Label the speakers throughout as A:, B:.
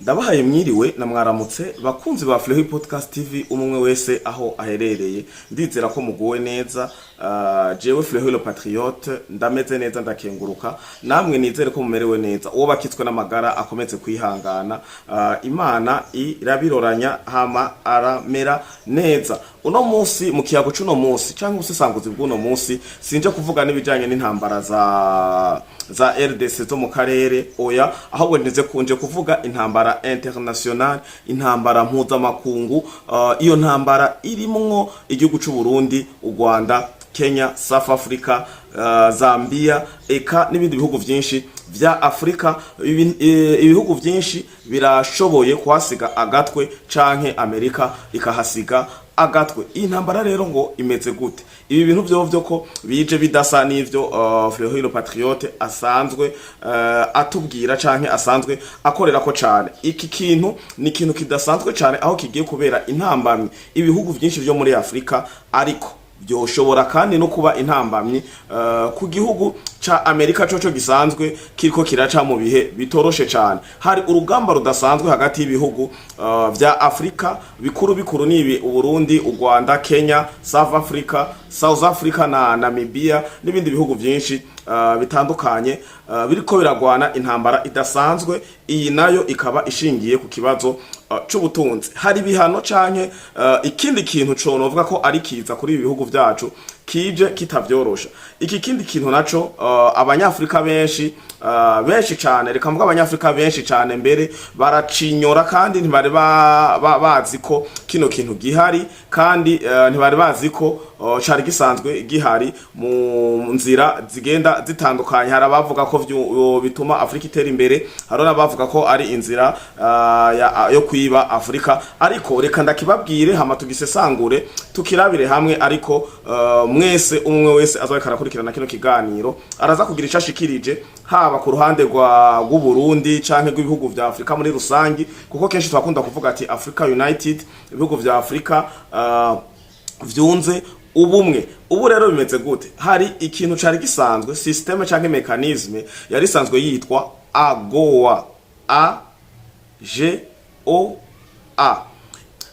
A: Ndabahaye mwiriwe na mwaramutse bakunzi ba Flehi Podcast TV umwe wese aho aherereye ndizera ko muguwe neza. Jewe Flehi le Patriote ndameze neza ndakenguruka namwe nizere ko mumerewe neza uwo bakitswe n'amagara akomeze kwihangana. Imana irabiroranya hama aramera neza. Uno munsi mu kiyago cuno munsi cyangwa usisanguzi bw'uno munsi sinje kuvuga n'ibijanye n'intambara za RDC zo mu karere oya ahubwo ndize kunje kuvuga intambara international, intambara mpuzamakungu. Iyo ntambara irimwo igihugu cy'u Burundi, u Rwanda, Kenya, South Africa, Zambia eka n'ibindi bihugu byinshi vya Afrika. Ibihugu byinshi birashoboye kwasiga agatwe canke Amerika ikahasiga agatwe. Iyi ntambara rero ngo imeze gute? Ibi bintu byo ko bije bidasa n'ivyo Flehi le Patriote asanzwe atubwira canke asanzwe akorera ko cane. Iki kintu ni ikintu kidasanzwe cane aho kigiye kubera intambamyi ibihugu byinshi byo muri Afrika, ariko byoshobora kandi no kuba intambamyi ku gihugu ca Amerika coco gisanzwe kiriko kiraca mu bihe bitoroshe cane. Hari urugamba rudasanzwe hagati y'ibihugu vya Afrika bikuru nibi u Burundi, u Rwanda, Kenya, South Africa na Namibia n'ibindi bihugu byinshi bitandukanye biriko biragwana intambara idasanzwe. Iyi nayo ikaba ishingiye ku kibazo c'ubutunzi. Hari bihano canke ikindi kintu co novuga ko ari kiza kuri ibi bihugu vyacu kije kitavyorosha. Iki kindi kintu naco abanyafrika benshi cyane, reka mvuga abanyafrika benshi cyane mbere baracinyora kandi ntibari bazi ko kino kintu gihari, kandi ntibari bazi ko cari gisanzwe gihari mu nzira zigenda zitandukanye. Hari abavuga ko bituma Afrika itera imbere, hari n'abavuga ko ari inzira yo kwiba Afrika. Ariko reka ndakibabwire hama tugisesangure tukirabire hamwe, ariko mwese umwe wese azakara kurikirana kino kiganiro araza kugira icashikirije haba ku ruhande rw'u Burundi canke rw'ibihugu vya Afrika muri rusangi, kuko kenshi twakunda kuvuga ati Africa United, ibihugu vya Afrika vyunze ubumwe. Ubu rero bimeze gute? Hari ikintu cari gisanzwe, systeme canke mechanisme yari sanzwe yitwa AGOA, AGOA.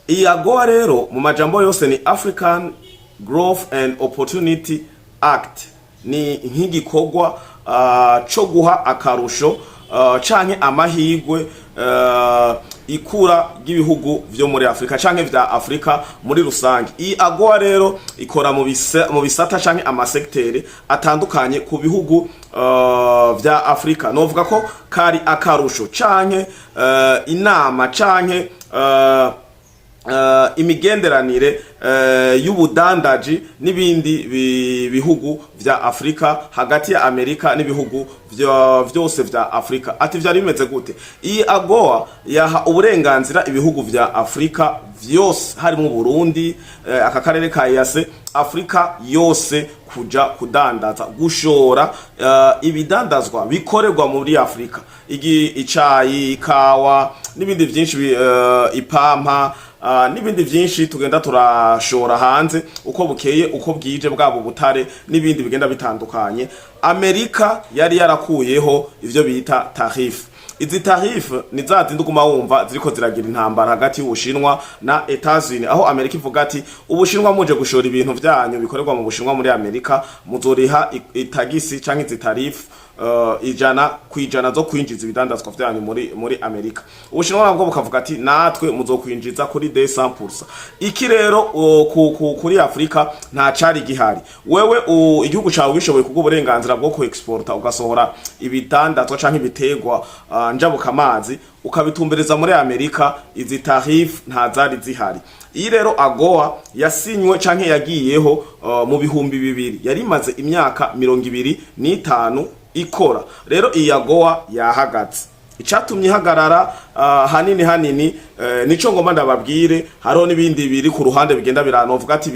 A: Iyi AGOA rero mu majambo yose ni African Growth and Opportunity Act. Ni nk'igikorwa co guha akarusho canke amahigwe ikura ry'ibihugu vyo muri Afrika canke vya Afrika muri rusangi. Iyi AGOA rero ikora mu bisata canke amasektere atandukanye ku bihugu vya Afrika. Novuga ko kari akarusho canke inama canke imigenderanire y'ubudandaji n'ibindi bihugu vya Afrika hagati ya Amerika n'ibihugu vyose vya Afrika. Ati vyari bimeze gute? Iyi AGOA yaha uburenganzira ibihugu vya Afrika vyose harimo Burundi, aka karere ka EAC, Afrika yose kuja kudandaza, gushora ibidandazwa bikorerwa muri Afrika, icayi, ikawa n'ibindi byinshi, ipampa n'ibindi byinshi tugenda turashora hanze uko bukeye uko bwije, bwabo butare n'ibindi bigenda bitandukanye. Amerika yari yarakuyeho ivyo bita tarif. Izi tarif ni za zindi uguma wumva ziriko ziragira intambara hagati y'Ubushinwa na Etats-Unis, aho Amerika ivuga ati Ubushinwa muje gushora ibintu vyanyu bikorerwa mu Bushinwa muri Amerika muzoriha itagisi canke izi tarif ijana zo kwinjiza ibidandazwa vyanyu muri Amerika. Ubushinwa nabwo bukavuga ati natwe muzokwinjiza kuri 200%. Iki rero kuri Afrika nta cari gihari. Wewe igihugu cawe bishoboye kugo uburenganzira bwo ku exporta ugasohora ibidandazwa canke ibitegwa njabuka amazi ukabitumbereza muri Amerika, izi tarif nta zari zihari. Iyi rero AGOA yasinywe canke yagiyeho mu bihumbi 2000, yari imaze imyaka 25 ikora. Rero iyi AGOA yahagaze. Icatumye ihagarara hanini nico ngomba ndababwire. Hariho n'ibindi biri ku ruhande bigenda biranovuga ati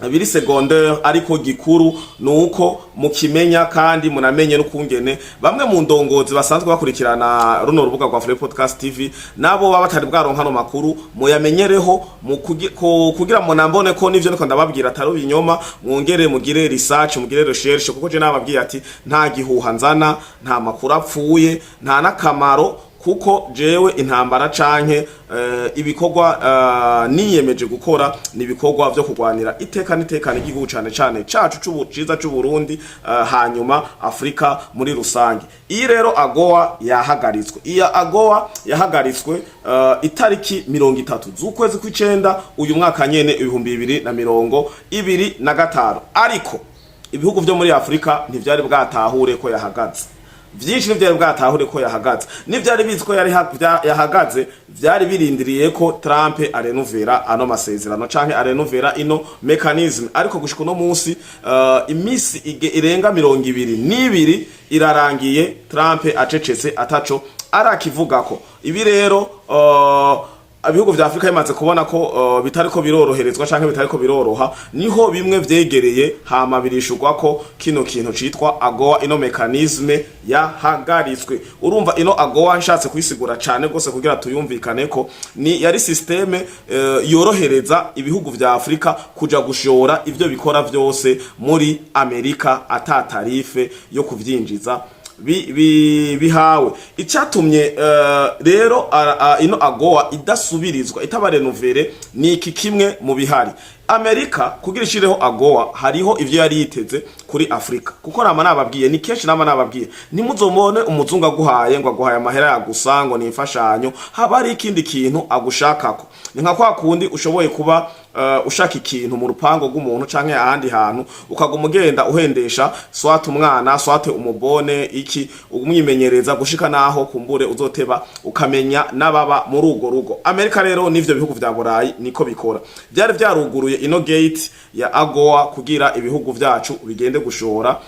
A: biri secondaire, ariko gikuru nuko mukimenya kandi munamenye n'ukungene bamwe mu ndongozi basanzwe bakurikirana runo rubuga rwa Fleury Podcast TV nabo baba batari bwaronka no makuru muyamenyereho kugira munambone ko nivyo niko ndababwira atari ibinyoma, mwongere mugire research, mugire recherche, kuko je nababwiye ati nta gihuha nzana, nta makuru apfuye, nta nakamaro, kuko jewe intambara canke ibikorwa niyemeje gukora ni ibikorwa vyo kugwanira itekana igihugu cane cacu ciza c'u Burundi, hanyuma Afrika muri rusange. Iyi rero AGOA yahagaritswe, iya AGOA yahagaritswe itariki 30 z'ukwezi kw'icenda uyu mwaka nyene 2025, ariko ibihugu vyo muri Afrika ntivyari bwatahure ko yahagaze. Vyinshi n'ivyari bwatahure ko yahagaze, n'ivyari biziko yahagaze vyari birindiriye ko Trump arenovera ano masezerano canke arenovera ino mechanism, ariko gushika no munsi imisi irenga 22 irarangiye Trump acecetse ataco arakivugako. Ibi rero ibihugu vya Afrika bimaze kubona ko bitariko biroroherezwa canke bitariko biroroha, niho bimwe vyegereye hama birishurwa ko kino kintu citwa AGOA, ino mechanisme yahagaritswe. Urumva ino AGOA nshatse kuyisigura cane gose kugira tuyumvikane ko ni yari systeme yorohereza ibihugu vya Afrika kuja gushora ivyo bikora vyose muri Amerika ata tarife yo kuvyinjiza bihawe. Icatumye rero ino AGOA idasubirizwa itabarenovere ni iki kimwe mu bihari. Amerika kugira ishireho AGOA hariho ivyo yari yiteze kuri Afrika, kuko nama nababwiye ni kenshi nama nababwiye nimuzomone umuzungu aguhaye ngo aguhaye amahera yagusango ni imfashanyo, haba ari ikindi kintu agushakako. Ni nka kwa kundi ushoboye kuba ushaka ikintu mu rupango rw'umuntu canke ahandi hantu ukaguma ugenda uhendesha swate umwana swate umubone iki umwimenyereza gushika naho kumbure uzoteba ukamenya nababa muri ugo rugo. Amerika rero nivyo bihugu vya Burayi niko bikora, byari vyaruguruye ino gate ya AGOA kugira ibihugu vyacu bigende gushora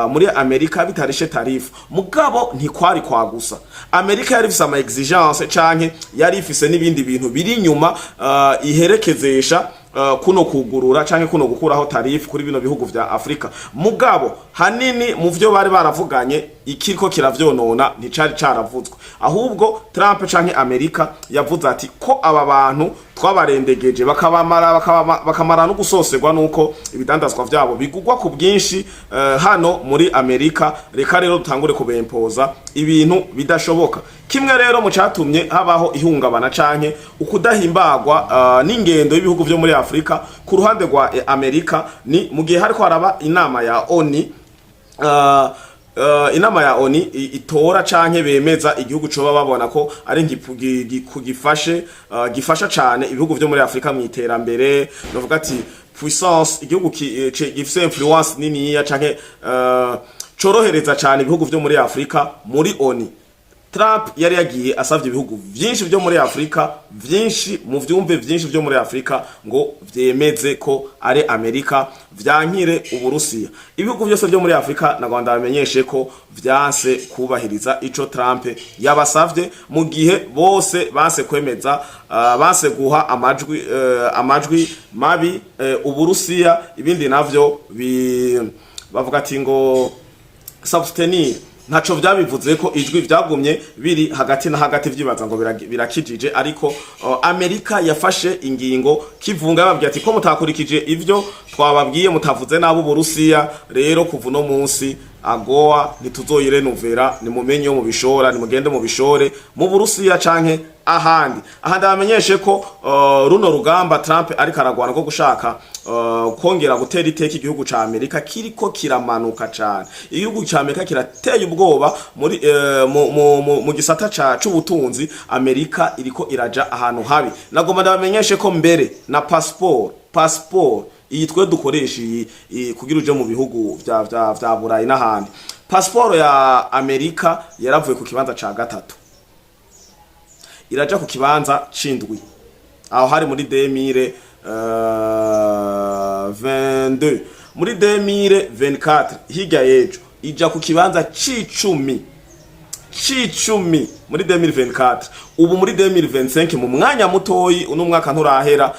A: muri Amerika bitarishe tarifu. Mugabo ntikwari kwa gusa, Amerika yari ifise ama exigence canke yari ifise n'ibindi bintu biri nyuma iherekezesha kuno kugurura canke kuno gukuraho tarifu kuri bino bihugu vya Afrika. Mugabo hanini mu vyo bari baravuganye ikiriko kiravyonona nticari caravuzwe, ahubwo Trump canke Amerika yavuze ati ko aba bantu twabarendegeje bakamara no gusoserwa nuko ibidandazwa vyabo bigugwa ku bwinshi hano muri Amerika, reka rero dutangure kubempoza ibintu bidashoboka. Kimwe rero mu catumye habaho ihungabana canke ukudahimbagwa n'ingendo y'ibihugu vyo muri Afrika ku ruhande rwa Amerika ni mu gihe hariko haraba inama ya ONU, inama ya ONU itora canke bemeza igihugu coba babona ko ari gifasha cane ibihugu vyo muri Afrika mu iterambere, novuga ati puissance, igihugu gifise influence nini ya canke corohereza cane ibihugu vyo muri Afrika muri ONU. Trump yari yagiye asavye ibihugu vyinshi vyo muri Afrika, vyinshi mu vyumve vyinshi vyo muri Afrika ngo vyemeze ko ari Amerika vyankire Uburusiya. Ibihugu byose vyo muri Afrika nagomba bamenyeshe ko vyanse kubahiriza ico Trump yabasavye, mu gihe bose banse kwemeza banse guha amajwi mabi Uburusiya. Ibindi navyo bavuga ati ngo substenir ntaco vyabivuze ko ijwi vyagumye biri hagati na hagati vyibaza ngo birakijije, ariko Amerika yafashe ingingo kivunga yababwiye ati ko mutakurikije ivyo twababwiye mutavuze nabo Burusiya, rero kuva no munsi AGOA ntituzoyirenovera, ni mumenye mu bishora, ni mugende mu bishore mu Burusiya canke ahandi bamenyeshe ko runo rugamba Trump ariko aragwana ko gushaka kongera gutera iteka igihugu ca Amerika kiriko kiramanuka cane. Igihugu ca Amerika kirateye ubwoba muri mu gisata c'ubutunzi. Amerika iriko iraja ahantu habi. Nagomba ndabamenyeshe ko mbere na passport iyi twe dukoresha kugira uje mu bihugu vya Burayi n'ahandi, passport ya Amerika yaravuye ku kibanza ca gatatu iraja ku kibanza c'indwi, aho hari muri 2022. Muri 2024 hirya yejo ija ku kibanza c'icumi c'icumi muri 2024. Ubu muri 2025 mu mwanya mutoyi uno mwaka nturahera,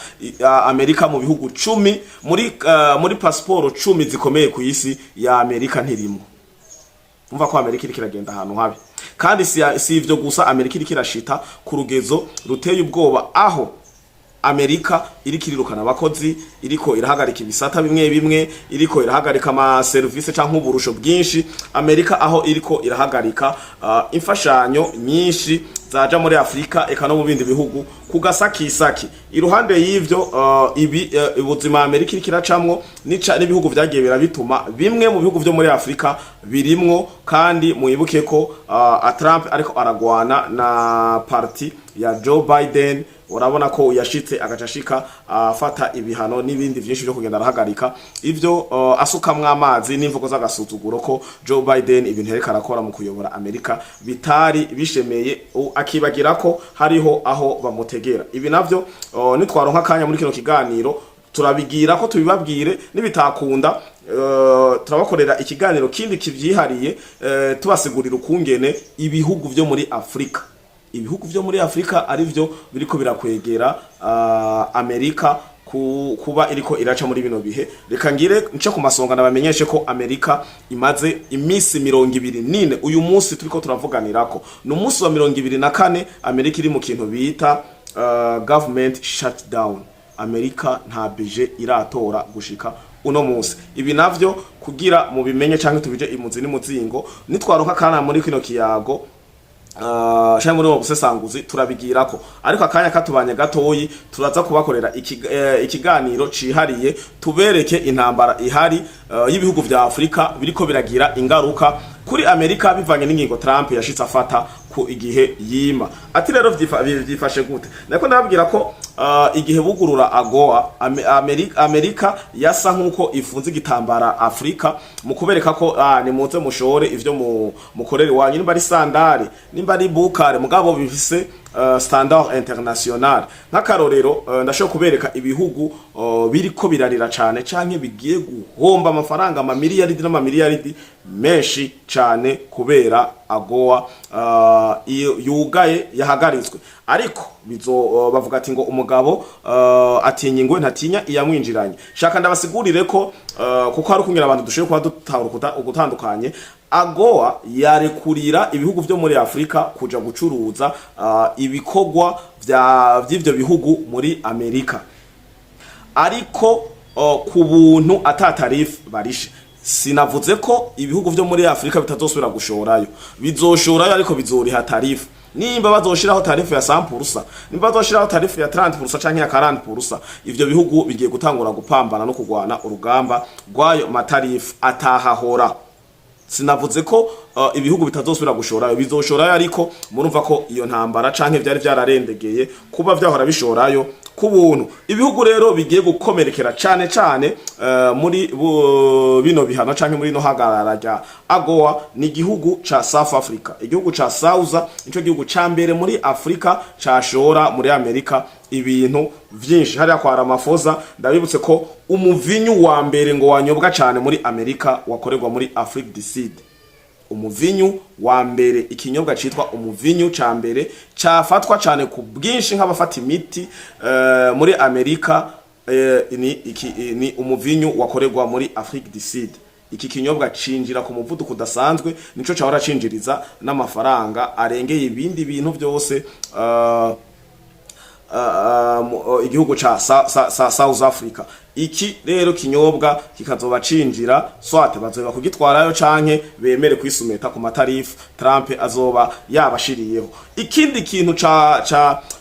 A: Amerika mu bihugu 10 muri pasiporo 10 zikomeye ku isi ya Amerika ntirimo. Umva ko Amerika iriko iragenda ahantu habi, kandi si ivyo gusa, Amerika iriko irashita ku rugezo ruteye ubwoba, aho Amerika iriko irirukana abakozi, iriko irahagarika ibisata bimwe bimwe, iriko irahagarika ama service canke uburusho bwinshi. Amerika aho iriko irahagarika imfashanyo nyinshi zaja muri Afrika eka no mu bindi bihugu kugasakisaki. Iruhande y'ivyo ubuzima Amerika iriko iracamwo n'ibihugu vyagiye birabituma bimwe mu bihugu vyo muri Afrika birimwo, kandi muyibuke ko Trump ariko aragwana na parti ya Joe Biden. Urabona ko yashitse agacashika afata ibihano n'ibindi vyinshi byo kugenda arahagarika ivyo, asukamwe amazi n'imvugo z'agasuzuguro ko Joe Biden ibintu yereka arakora mu kuyobora Amerika bitari bishemeye, akibagira ko hariho aho bamutegera. Ibi navyo nitwaronka kanya muri kino kiganiro turabigira ko tubibabwire, nibitakunda turabakorera ikiganiro kindi kivyihariye, tubasigurira ukungene ibihugu vyo muri Afrika, ibihugu vyo muri Afrika ari vyo biriko birakwegera Amerika kuba iriko iraca muri bino bihe. Reka ngire nce ku masonga nabamenyeshe ko Amerika imaze imisi 24 uyu munsi turiko turavuganirako no munsi wa 24. Amerika iri mu kintu bita government shutdown. Amerika nta budget iratora gushika uno munsi. Ibi navyo kugira mu bimenye canke tubije imuzi n'umuzingo, nitwaronka kana muri kino kiyago cyangwa muri wo gusesanguzi turabigirako, ariko akanya katubanye gatoyi turaza kubakorera ikiganiro cihariye tubereke intambara ihari y'ibihugu vya Afrika biriko biragira ingaruka kuri Amerika bivanye n'ingingo Trump yashitse afata ku igihe yima. Ati rero vyifashe gute? Nako ndababwira ko igihe bugurura AGOA, Amerika yasa nkuko ifunze igitambara Afrika mu kubereka ko ni muze mushore ivyo mukorere wanyu, nimba ari sandari, nimba ari bukare, mugabo bifise standard international. Nk'akarorero ndashobora kubereka ibihugu biriko birarira cane canke bigiye guhomba amafaranga amamiliyaridi n'amamiliyaridi menshi cane kubera AGOA yugaye yahagaritswe. Ariko bavuga ati ngo umugabo atinya ingwe ntatinya iyamwinjiranye. Shaka ndabasigurire ko kuko hari kungira abantu dushoye kuba dutahura ugutandukanye, AGOA yarekurira ibihugu vyo muri Afrika kuja gucuruza ibikogwa vy'ivyo bihugu muri Amerika, ariko ku buntu atatarifu barishe. Sinavuze ko ibihugu vyo muri Afrika bitazosubira gushorayo, bizoshorayo ariko bizoriha tarifu. Nimba bazoshiraho tarifu ya 100%, nimba bazoshiraho tarifu ya 30% canke ya 40%, ivyo bihugu bigiye gutangura gupambana no kugwana urugamba rwayo matarifu atahahora. Sinavuze ko ibihugu bitazosubira gushorayo, bizoshorayo, ariko murumva ko iyo ntambara canke vyari vyararendegeye kuba vyahora bishorayo ku buntu. Ibihugu rero bigiye gukomerekera cane muri bino bihano canke muri no hagarara rya AGOA ni igihugu ca South Africa. Igihugu ca South nico gihugu ca mbere muri Afrika cashora muri Amerika ibintu vyinshi. Hariya kwa Ramaphosa ndabibutse ko umuvinyu wa mbere ngo wanyobwa cane muri Amerika wakorerwa muri Afrique du Sud. Umuvinyu wa mbere, ikinyobwa citwa umuvinyu ca mbere cafatwa cane ku bwinshi nk'abafata imiti muri Amerika, ni umuvinyu wakorerwa muri Afrique du Sud. Iki kinyobwa cinjira ku muvuduko udasanzwe, nico cahora cinjiriza n'amafaranga arengeye ibindi bintu byose igihugu ca South Africa. Iki rero kinyobwa kikazoba cinjira swate bazoba kugitwarayo canke bemere kwisumeta ku matarifu Trump azoba yabashiriyeho. Ikindi kintu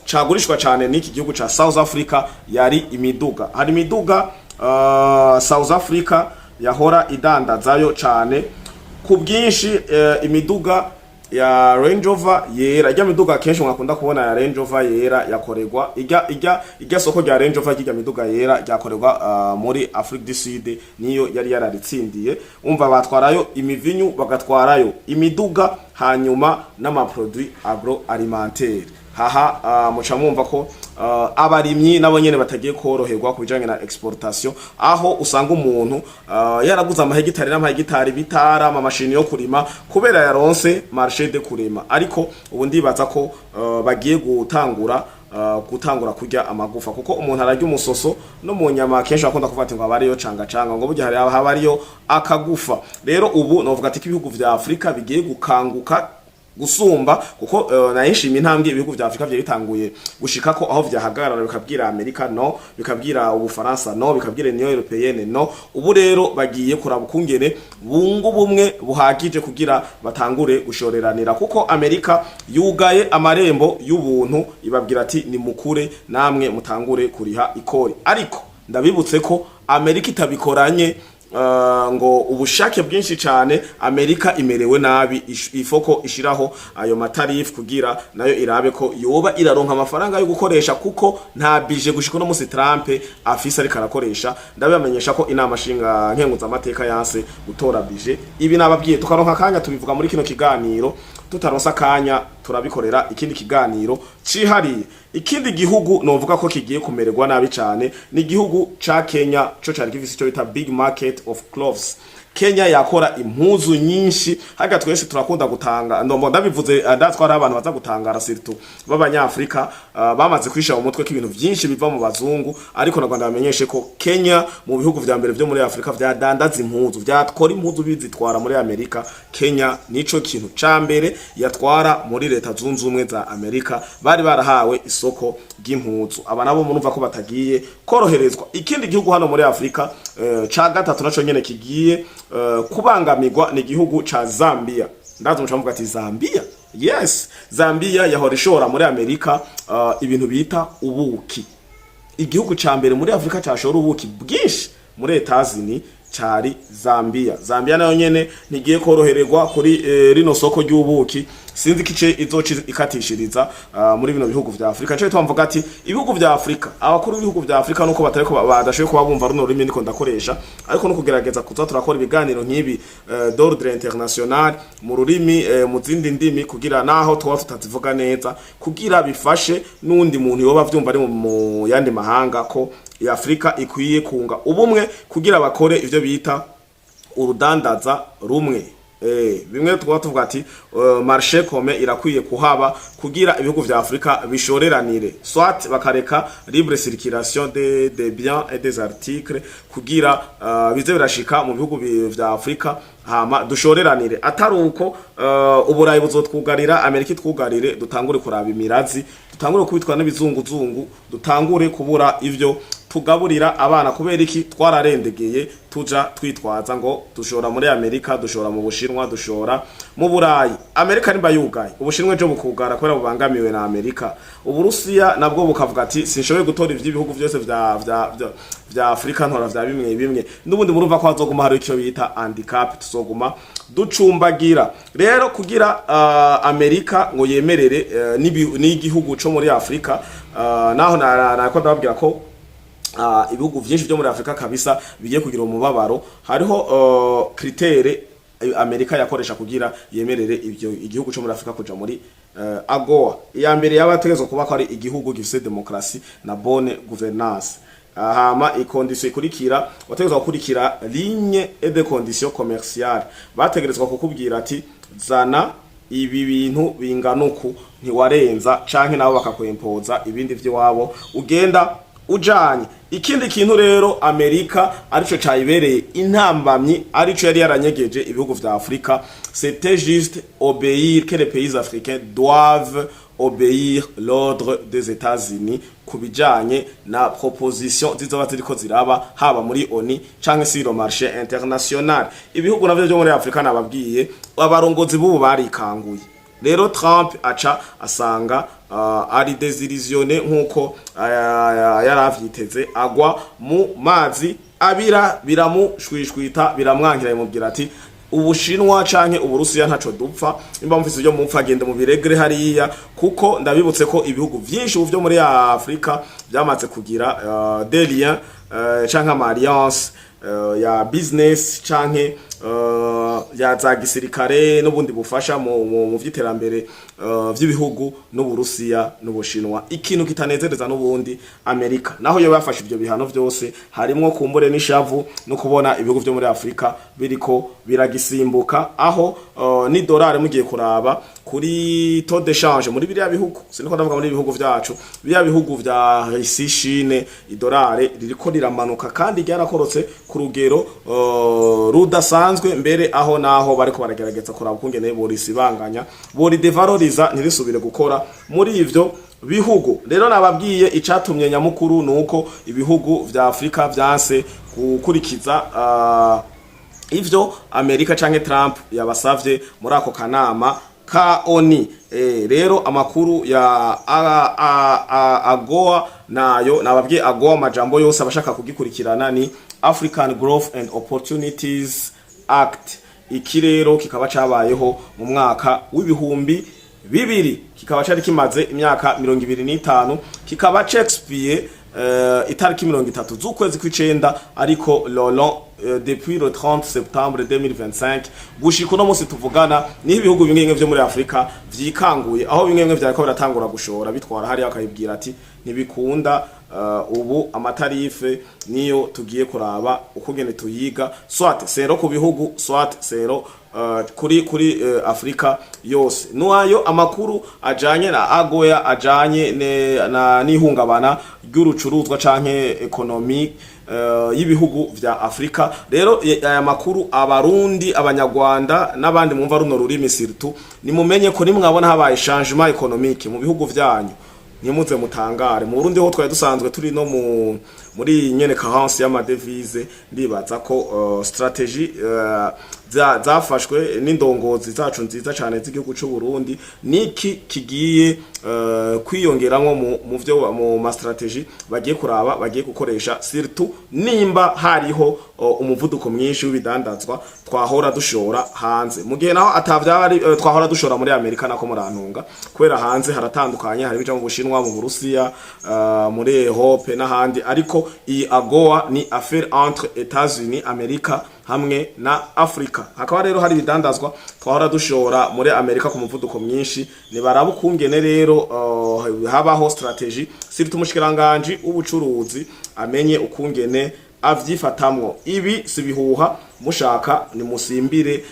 A: cagurishwa cane n'iki gihugu ca South Africa yari imiduga. Hari imiduga South Africa yahora idandazayo cane ku bwinshi, imiduga ya Range Rover yera. Ijya miduga kenshi mwakunda kubona ya Range Rover yera yakorerwa ijya soko rya Range Rover kijya miduga yera yakorerwa muri Afrique du Sud, niyo yari yararitsindiye. Umva batwarayo imivinyu, bagatwarayo imiduga, hanyuma n'ama produit agroalimentaire. haha muca mwumva ko abarimyi nabo nyene batagiye koroherwa kubijanye na exportation, aho usanga umuntu yaraguze amahegitari n'amahegitari bitara amamashini yo kurima kubera yaronse marché de kurima, ariko ubu ndibaza ko bagiye gutangura kurya amagufa, kuko umuntu ararya umusoso no mu nyama kenshi akunda kuvuga ati ngo abariyo canga ngo burya haba ariyo akagufa. Rero ubu novuga ati ibihugu vya Afrika bigiye gukanguka gusumba, kuko nayishimiye intambwe ibihugu vya Afrika bye bitanguye gushika ko aho vyahagarara bikabwira Amerika no, bikabwira Ubufaransa no, bikabwira Union Européenne no. Ubu rero bagiye kuraba ukungene bungu bumwe buhagije kugira batangure gushoreranira, kuko Amerika yugaye amarembo y'ubuntu ibabwira ati ni mukure namwe mutangure kuriha ikori. Ariko ndabibutse ko Amerika itabikoranye ngo ubushake bwinshi cyane. Amerika imerewe nabi, ifoko ishiraho ayo matarifu kugira nayo irabe ko yoba iraronka amafaranga yo gukoresha, kuko nta bije gushika no musi Trump afisa ariko arakoresha. Ndabamenyesha ko inama shinga nkenguza amateka yanse gutora bije. Ibi nababwiye tukaronka kanya tubivuga muri kino kiganiro, tutaronsa kanya turabikorera ikindi kiganiro cihariye. Ikindi gihugu novuga ko kigiye kumererwa nabi cyane ni igihugu ca Kenya, cyo cyari gifise cyo bita big market of clothes. Kenya yakora impuzu nyinshi, haga twese turakunda gutanga, ndombo ndabivuze ndatwara abantu baza gutangara surtout b'abanyafrika bamaze kwisha mu mutwe k'ibintu byinshi biva mu bazungu, ariko na Rwanda bamenyeshe ko Kenya mu bihugu vya mbere byo muri Afrika vyadandaza impuzu, vyatwara impuzu bizitwara muri Amerika. Kenya nico kintu ca mbere yatwara muri leta zunze ubumwe za Amerika, bari barahawe isoko ry'impuzu. Aba nabo murumva ko batagiye koroherezwa. Ikindi gihugu hano muri Afrika ca gatatu naco nyene kigiye kubangamirwa ni igihugu ca Zambia. Ndazo mucamuvuga ati Zambia? Yes, Zambia yahora ishora muri Amerika ibintu bita ubuki. Igihugu ca mbere muri Afrika cashora ubuki bwinshi muri Etazini cari Zambia. Zambia nayo nyene nigiye korohererwa kuri rino soko ry'ubuki. Sinzi kice izoci ikatishiriza muri bino bihugu vya Afrika. Cyo twamvuga ati ibihugu vya Afrika, abakuru b'ibihugu vya Afrika nuko batareko badashoye kuba bumva runo rurimi niko ndakoresha, ariko no kugerageza kuza turakora ibiganiro nk'ibi d'ordre international mu rurimi mu zindi ndimi, kugira naho twa tutazivuga neza, kugira bifashe nundi muntu yoba vyumva ari mu yandi mahanga ko ya Afrika ikwiye kunga ubumwe kugira bakore ivyo bita urudandaza rumwe. Bimwe tuvuga ati marché commun irakwiye kuhaba kugira ibihugu vya Afrika bishoreranire, soit bakareka libre circulation des biens et des articles kugira bize birashika mu bihugu vya Afrika, hama dushoreranire. Atari uko uburayi buzotwugarira, Amerika itwugarire, dutangure kuraba imirazi, dutangure kubitwa n'ibizunguzungu, dutangure kubura ivyo tugaburira abana. Kubera iki twararendegeye tuja twitwaza ngo dushora muri Amerika, dushora mu Bushinwa, dushora mu Burayi. Amerika nimba yugaye, Ubushinwa je bukugara kubera bubangamiwe na Amerika. Uburusiya nabwo bukavuga ati sinshoboye gutora ivy'ibihugu byose vya Afrika ntora vya bimwe. N'ubundi murumva ko hazoguma hari icyo bita handicap, tuzoguma ducumbagira. Rero kugira Amerika ngo yemerere n'igihugu cyo muri Afrika, naho nako ndababwira ko ibihugu byinshi byo muri Afrika kabisa bigiye kugira umubabaro. Hariho kritere Amerika yakoresha kugira yemerere ibyo igihugu cyo muri Afrika kuja muri AGOA. Ya mbere yabategezo kuba ko ari igihugu gifite demokrasi na bonne gouvernance. Hama ikondisiyo ikurikira, wategerezwa gukurikira ligne et de conditions commerciales. Bategerezwa kukubwira ati zana ibi bintu binganuku ntiwarenza, canke nabo bakakwempoza ibindi vy'iwabo ugenda ujanye. Ikindi kintu rero Amerika arico cayibereye intambamyi, arico yari yaranyegeje ibihugu vya Afrika, c'était juste obéir que les pays africains doivent obéir l'ordre des États-Unis kubijanye na proposition zizoba ziriko ziraba haba muri ONU canke sur le marché international. Ibihugu navyo byo muri Afrika nababwiye abarongozi bubu barikanguye. Rero Trump aca asanga ari désillusionné nkuko yaravyiteze, agwa mu mazi abira biramushwishwita, biramwankira imubwira ati Ubushinwa canke Uburusiya ntaco dupfa, imba mufise byo mupfa gende mu biregre hariya, kuko ndabibutse ko ibihugu byinshi byo muri Afrika byamaze kugira des liens canke alliance ya business canke ya za gisirikare n'ubundi bufasha mu vy'iterambere vy'ibihugu n'Uburusiya n'Ubushinwa. Ikintu kitanezereza n'ubundi Amerika naho yo bafashe ivyo bihano vyose harimwo kumbure n'ishavu no kubona ibihugu vyo muri Afrika biriko biragisimbuka aho ni dollar mugiye kuraba kuri taux de change muri biriya bihugu siniko ndavuga muri ibihugu vyacu biriya bihugu vya Russia, Chine, idolare ririko riramanuka kandi ryarakorotse ku rugero rudasanzwe mbere aho naho bariko baragerageza kuraba kungene borisibanganya bori devaloriza ntirisubire gukora muri ivyo bihugu. Rero nababwiye icatumye nyamukuru nuko ibihugu vya Afrika vyanse gukurikiza ivyo Amerika canke Trump yabasavye muri ako kanama ka ONU. Rero amakuru ya AGOA nayo nababwiye AGOA amajambo yose abashaka kugikurikirana ni African Growth and Opportunities Act. Iki rero kikaba cabayeho mu mwaka w'ibihumbi bibiri, kikaba cari kimaze imyaka 25, kikaba cexpiye itariki 30 z'ukwezi kw'icenda, ariko lolo depuis le 30 septembre 2025 gushika no musi tuvugana ni ibihugu bimwe vyo muri Afrika vyikanguye aho bimwe vyariko biratangura gushora bitwara hari akayibwira ati ntibikunda ubu amatarife niyo tugiye kuraba ukugene tuyiga soit zero ku bihugu soit zero kuri Afrika yose. Nuayo amakuru ajanye na AGOA ajanye na nihungabana ry'urucuruzwa canke economic y'ibihugu vya Afrika. Rero aya makuru abarundi abanyarwanda n'abandi mumva runo rurimi surtout nimumenye ko nimwabona habaye changement économique mu bihugu vyanyu ntimuze mutangare. Mu Burundi ho twari dusanzwe turi no muri nyene currency y'amadevise, ndibaza ko strategy zafashwe n'indongozi zacu nziza cyane z'igihugu cy'u Burundi niki kigiye kwiyongeramo mu vyo mu ma strategy bagiye kuraba bagiye gukoresha surtout nimba hariho umuvuduko mwinshi w'ibidandazwa twahora dushora hanze mu gihe naho atavyari twahora dushora muri Amerika nako murantunga kwera hanze haratandukanye hari bija mu Bushinwa mu Burusiya muri Europe n'ahandi, ariko iyi AGOA ni affaire entre États-Unis Amerika hamwe na Afrika. Hakaba rero hari bidandazwa twahora dushora muri Amerika ku muvuduko mwinshi, ni barabu kungene rero habaho strategy sirtu mushikiranganje ubucuruzi amenye ukungene avyifatamwo. Ibi sibihuha, mushaka ni musimbire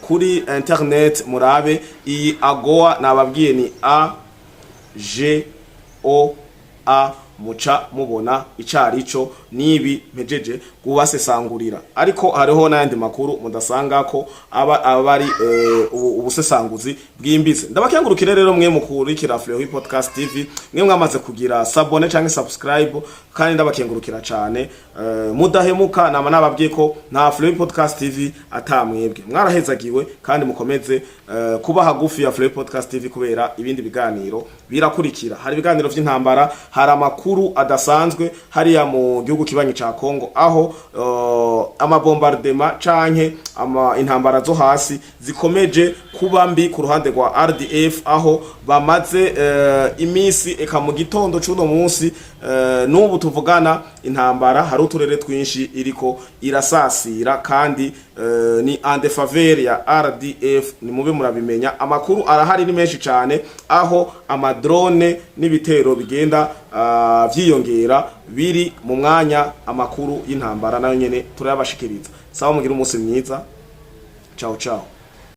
A: kuri internet murabe iyi AGOA nababwiye ni AGOA muca mubona icarico nibi mpejeje kubasesangurira, ariko hariho n'ayandi makuru mudasanga ko abari ubusesanguzi bwimbize. Ndabakengurukire rero mwe mukurikira Fleury Podcast TV, mwe mwamaze kugira sabone canke subscribe, kandi ndabakengurukira cyane mudahemuka. Nama nababwiye ko nta Fleury Podcast TV atamwebwe, mwarahezagiwe kandi mukomeze kuba hagufi ya Fleury Podcast TV kubera ibindi biganiro birakurikira. Hari ibiganiro vy'intambara, hari amakuru adasanzwe hariya mu gihugu kibanyi ca Kongo aho amabombardement canke intambara zo hasi zikomeje kuba mbi ku ruhande rwa RDF, aho bamaze imisi eka mu gitondo c'uno munsi n'ubu tuvugana intambara hari uturere twinshi iriko irasasira, kandi ni en défaveur ya RDF. Ni mube murabimenya, amakuru arahari ni menshi cyane aho amadrone n'ibitero bigenda vyiyongera biri mu mwanya amakuru y'intambara nayo nyene turayabashikiriza. Sawa, mugira umunsi mwiza, ciao ciao.